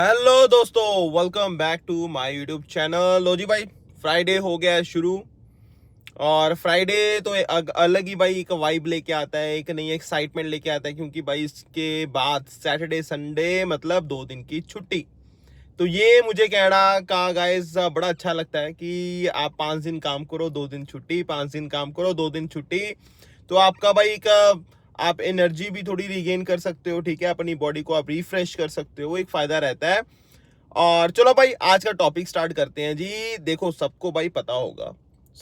Hello दोस्तों, welcome back to my YouTube channel. लो जी भाई, फ्राइडे हो गया है शुरू। और फ्राइडे तो अलग ही भाई एक वाइब लेके आता है, एक नई एक्साइटमेंट लेके आता है, क्योंकि भाई इसके बाद सैटरडे संडे मतलब 2 दिन की छुट्टी। तो ये मुझे कहना का गाइस बड़ा अच्छा लगता है कि आप 5 दिन काम करो, 2 दिन छुट्टी, 5 दिन काम करो, 2 दिन छुट्टी। तो आपका भाई आप एनर्जी भी थोड़ी रिगेन कर सकते हो, ठीक है, अपनी बॉडी को आप रिफ्रेश कर सकते हो, एक फायदा रहता है। और चलो भाई, आज का टॉपिक स्टार्ट करते हैं जी। देखो, सबको भाई पता होगा,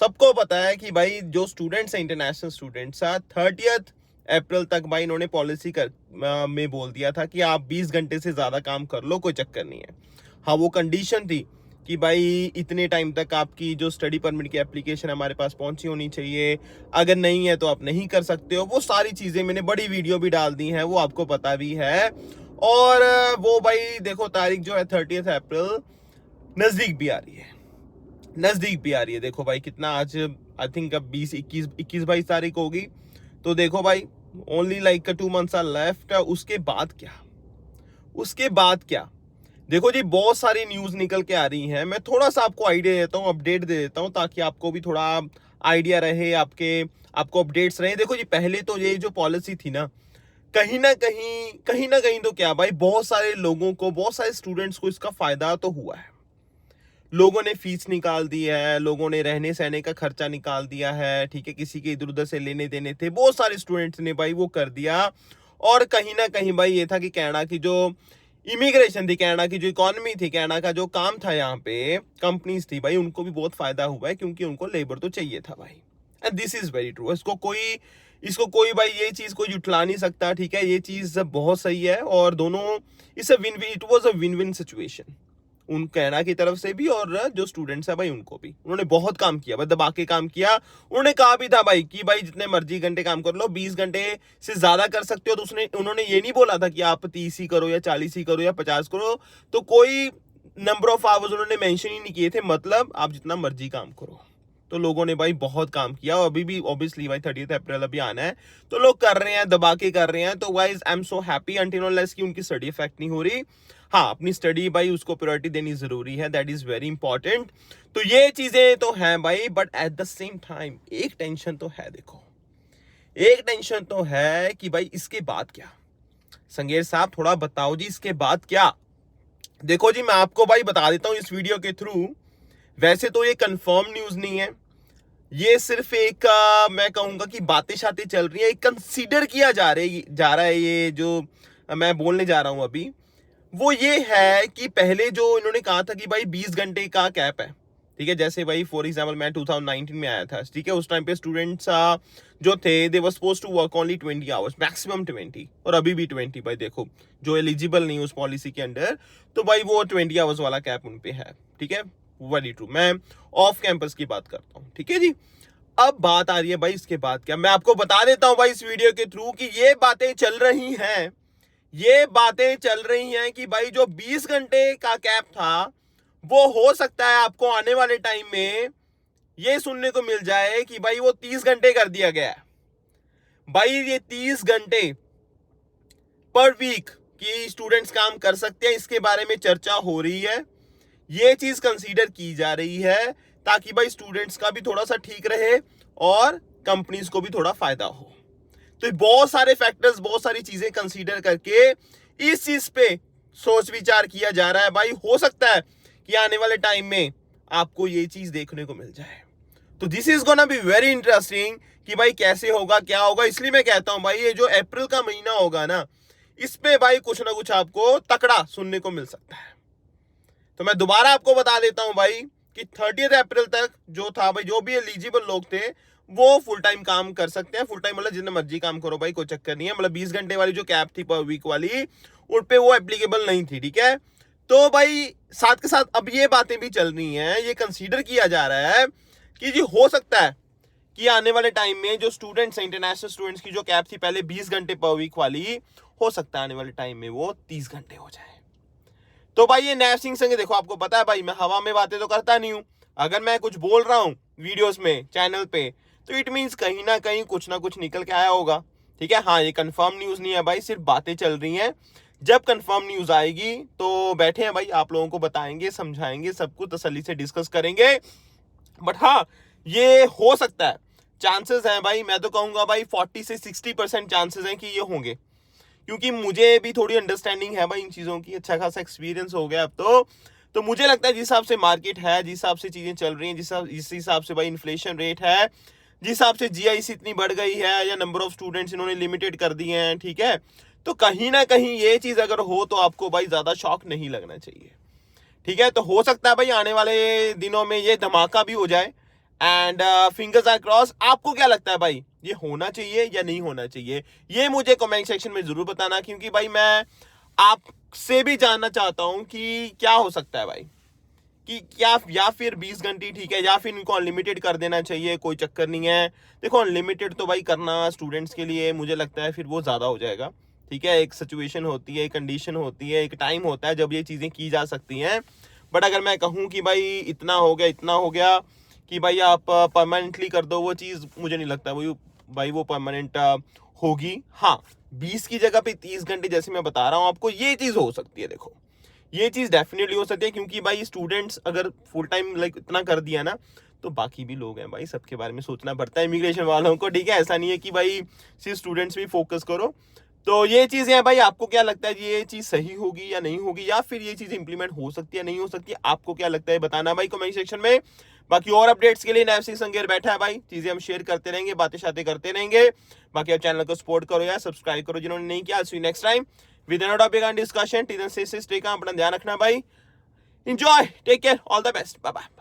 सबको पता है कि भाई जो स्टूडेंट्स हैं, इंटरनेशनल स्टूडेंट्स, 30 अप्रैल तक भाई इन्होंने पॉलिसी में बोल दिया था कि आप 20 घंटे से ज़्यादा काम कर लो, कोई चक्कर नहीं है। हाँ, वो कंडीशन थी कि भाई इतने टाइम तक आपकी जो स्टडी परमिट की एप्लीकेशन हमारे पास पहुंची होनी चाहिए, अगर नहीं है तो आप नहीं कर सकते हो। वो सारी चीज़ें मैंने बड़ी वीडियो भी डाल दी हैं, वो आपको पता भी है। और वो भाई देखो, तारीख जो है 30 अप्रैल नज़दीक भी आ रही है, नज़दीक भी आ रही है। देखो भाई, कितना आज आई थिंक अब 20, 21, 22 तारीख होगी। तो देखो भाई, only like 2 months are left. उसके बाद क्या, उसके बाद क्या? देखो जी, बहुत सारी न्यूज़ निकल के आ रही हैं। मैं थोड़ा सा आपको आइडिया देता हूँ, अपडेट दे देता हूँ, ताकि आपको भी थोड़ा आइडिया रहे, आपको अपडेट्स रहे। देखो जी, पहले तो ये जो पॉलिसी थी ना, कहीं ना कहीं तो क्या भाई, बहुत सारे लोगों को, बहुत सारे स्टूडेंट्स को इसका फायदा तो हुआ है। लोगों ने फीस निकाल दी है, लोगों ने रहने सहने का खर्चा निकाल दिया है, ठीक है, किसी के इधर उधर से लेने देने थे, बहुत सारे स्टूडेंट्स ने भाई वो कर दिया। और कहीं ना कहीं भाई ये था कि कनाडा की जो इमिग्रेशन थी, कनाडा की जो इकोनॉमी थी, कनाडा का जो काम था, यहाँ पे कंपनीज थी भाई, उनको भी बहुत फायदा हुआ है, क्योंकि उनको लेबर तो चाहिए था भाई। And this is very true. इसको कोई भाई ये चीज कोई जुटला नहीं सकता, ठीक है, ये चीज बहुत सही है। और दोनों, it was a win win situation, उन कनाडा की तरफ से भी और जो स्टूडेंट्स है भाई उनको भी। उन्होंने बहुत काम किया भाई, दबा के काम किया। उन्होंने कहा भी था भाई कि भाई जितने मर्जी घंटे काम कर लो, 20 घंटे से ज्यादा कर सकते हो। तो उन्होंने ये नहीं बोला था कि आप 30 ही करो या 40 ही करो या 50 करो। तो कोई नंबर ऑफ आवर्स उन्होंने मेंशन ही नहीं किए थे, मतलब आप जितना मर्जी काम करो। तो लोगों ने भाई बहुत काम किया, और अभी भी ऑब्वियसली भाई 30 अप्रैल अभी आना है, तो लोग कर रहे हैं, दबा के कर रहे हैं। तो guys, I am so happy until unless कि उनकी स्टडी इफेक्ट नहीं हो रही। हाँ, अपनी स्टडी भाई उसको प्रायोरिटी देनी जरूरी है, दैट इज वेरी इंपॉर्टेंट। तो ये चीजें तो हैं भाई, but at the same time एक टेंशन तो है। देखो, एक टेंशन तो है कि भाई इसके बाद क्या? संगेर साहब, थोड़ा बताओ जी, इसके बाद क्या? देखो जी, मैं आपको भाई बता देता हूँ इस वीडियो के थ्रू। वैसे तो ये कंफर्म न्यूज नहीं है, ये सिर्फ एक मैं कहूंगा कि बातें शातें चल रही है, कंसीडर किया जा रहा है। ये जो मैं बोलने जा रहा हूं अभी, वो ये है कि पहले जो इन्होंने कहा था कि भाई 20 घंटे का कैप है, ठीक है। जैसे भाई फॉर एग्जांपल मैं 2019 में आया था, ठीक है, उस टाइम पे स्टूडेंट्स जो थे, they were suppose to work only 20 hours, maximum 20, और अभी भी 20 भाई। देखो, जो एलिजिबल नहीं उस पॉलिसी के अंडर, तो भाई वो 20 आवर्स वाला कैप उन पे है, ठीक है। वेरी ट्रू, मैं ऑफ कैंपस की बात करता हूँ, ठीक है जी। अब बात आ रही है भाई इसके बाद क्या। मैं आपको बता देता हूं भाई इस वीडियो के थ्रू कि ये बातें चल रही हैं, ये बातें चल रही हैं कि भाई जो 20 घंटे का कैप था, वो हो सकता है आपको आने वाले टाइम में ये सुनने को मिल जाए कि भाई वो 30 घंटे कर दिया गया है। भाई ये 30 घंटे पर वीक की स्टूडेंट्स काम कर सकते हैं, इसके बारे में चर्चा हो रही है, ये चीज कंसीडर की जा रही है, ताकि भाई स्टूडेंट्स का भी थोड़ा सा ठीक रहे और कंपनीज को भी थोड़ा फायदा हो। तो बहुत सारे फैक्टर्स, बहुत सारी चीजें कंसीडर करके इस चीज पे सोच विचार किया जा रहा है भाई। हो सकता है कि आने वाले टाइम में आपको ये चीज देखने को मिल जाए। तो this is gonna be very interesting कि भाई कैसे होगा, क्या होगा। इसलिए मैं कहता हूं भाई, ये जो अप्रैल का महीना होगा ना, इस पे भाई कुछ ना कुछ आपको तकड़ा सुनने को मिल सकता है। तो मैं दोबारा आपको बता देता हूं भाई कि 30 अप्रैल तक जो था भाई, जो भी एलिजिबल लोग थे वो फुल टाइम काम कर सकते हैं। फुल टाइम मतलब जितना मर्जी काम करो भाई, कोई चक्कर नहीं है। मतलब 20 घंटे वाली जो कैप थी पर वीक वाली, उन पे वो एप्लीकेबल नहीं थी, ठीक है। तो भाई साथ के साथ अब ये बातें भी चल रही हैं, ये कंसीडर किया जा रहा है कि जी हो सकता है कि आने वाले टाइम में जो स्टूडेंट्स हैं, इंटरनेशनल स्टूडेंट्स की जो कैप थी पहले 20 घंटे पर वीक वाली, हो सकता है आने वाले टाइम में वो 30 घंटे हो जाए। तो भाई ये नैब सिंह संगे, देखो आपको पता है भाई, मैं हवा में बातें तो करता नहीं हूं। अगर मैं कुछ बोल रहा हूं वीडियोस में, चैनल पे, तो इट मींस कहीं ना कुछ निकल के आया होगा, ठीक है। हाँ, ये कंफर्म न्यूज नहीं है भाई, सिर्फ बातें चल रही हैं। जब कंफर्म न्यूज आएगी तो बैठे हैं भाई, आप लोगों को बताएंगे, समझाएंगे, सब कुछ तसल्ली से डिस्कस करेंगे। बट हाँ, ये हो सकता है, चांसेस हैं भाई, मैं तो कहूंगा भाई 40 से 60% चांसेस हैं कि ये होंगे, क्योंकि मुझे भी थोड़ी अंडरस्टैंडिंग है भाई इन चीज़ों की, अच्छा खासा एक्सपीरियंस हो गया अब तो मुझे लगता है जिस हिसाब से मार्केट है, जिस हिसाब से चीज़ें चल रही हैं, जिस हिसाब से भाई इन्फ्लेशन रेट है, जिस हिसाब से जीआईसी इतनी बढ़ गई है, या नंबर ऑफ स्टूडेंट्स इन्होंने लिमिटेड कर दिए हैं, ठीक है, तो कहीं ना कहीं ये चीज़ अगर हो तो आपको भाई ज़्यादा शॉक नहीं लगना चाहिए, ठीक है। तो हो सकता है भाई आने वाले दिनों में ये धमाका भी हो जाए, एंड फिंगर्स आर क्रॉस। आपको क्या लगता है भाई, ये होना चाहिए या नहीं होना चाहिए, ये मुझे कमेंट सेक्शन में जरूर बताना, क्योंकि भाई मैं आपसे भी जानना चाहता हूं कि क्या हो सकता है भाई, कि क्या या फिर 20 घंटे ठीक है, या फिर इनको अनलिमिटेड कर देना चाहिए, कोई चक्कर नहीं है। देखो अनलिमिटेड तो भाई करना स्टूडेंट्स के लिए मुझे लगता है फिर वो ज़्यादा हो जाएगा, ठीक है। एक सिचुएशन होती है, एक कंडीशन होती है, एक टाइम होता है जब ये चीज़ें की जा सकती हैं। बट अगर मैं कहूँ कि भाई इतना हो गया कि भाई आप परमानेंटली कर दो वो चीज़, मुझे नहीं लगता वो परमानेंट होगी। हाँ, 20 की जगह पे 30 घंटे जैसे मैं बता रहा हूँ आपको, ये चीज़ हो सकती है। देखो ये चीज़ डेफिनेटली हो सकती है, क्योंकि भाई स्टूडेंट्स अगर फुल टाइम लाइक इतना कर दिया ना, तो बाकी भी लोग हैं भाई, सबके बारे में सोचना पड़ता है इमिग्रेशन वालों को, ठीक है। ऐसा नहीं है कि भाई सिर्फ स्टूडेंट्स भी फोकस करो। तो ये चीज़ें हैं भाई, आपको क्या लगता है ये चीज़ सही होगी या नहीं होगी, या फिर ये चीज़ इंप्लीमेंट हो सकती है नहीं हो सकती, आपको क्या लगता है बताना भाई कमेंट सेक्शन में। बाकी और अपडेट्स के लिए नैब सिंह संगेर बैठा है भाई, चीज़ें हम शेयर करते रहेंगे, बातें शातें करते रहेंगे। बाकी आप चैनल को सपोर्ट करो यार, सब्सक्राइब करो जिन्होंने नहीं किया। See you next time with another topic and discussion. टीजन से स्टे का अपना ध्यान रखना भाई, enjoy, take care, all the best, bye bye.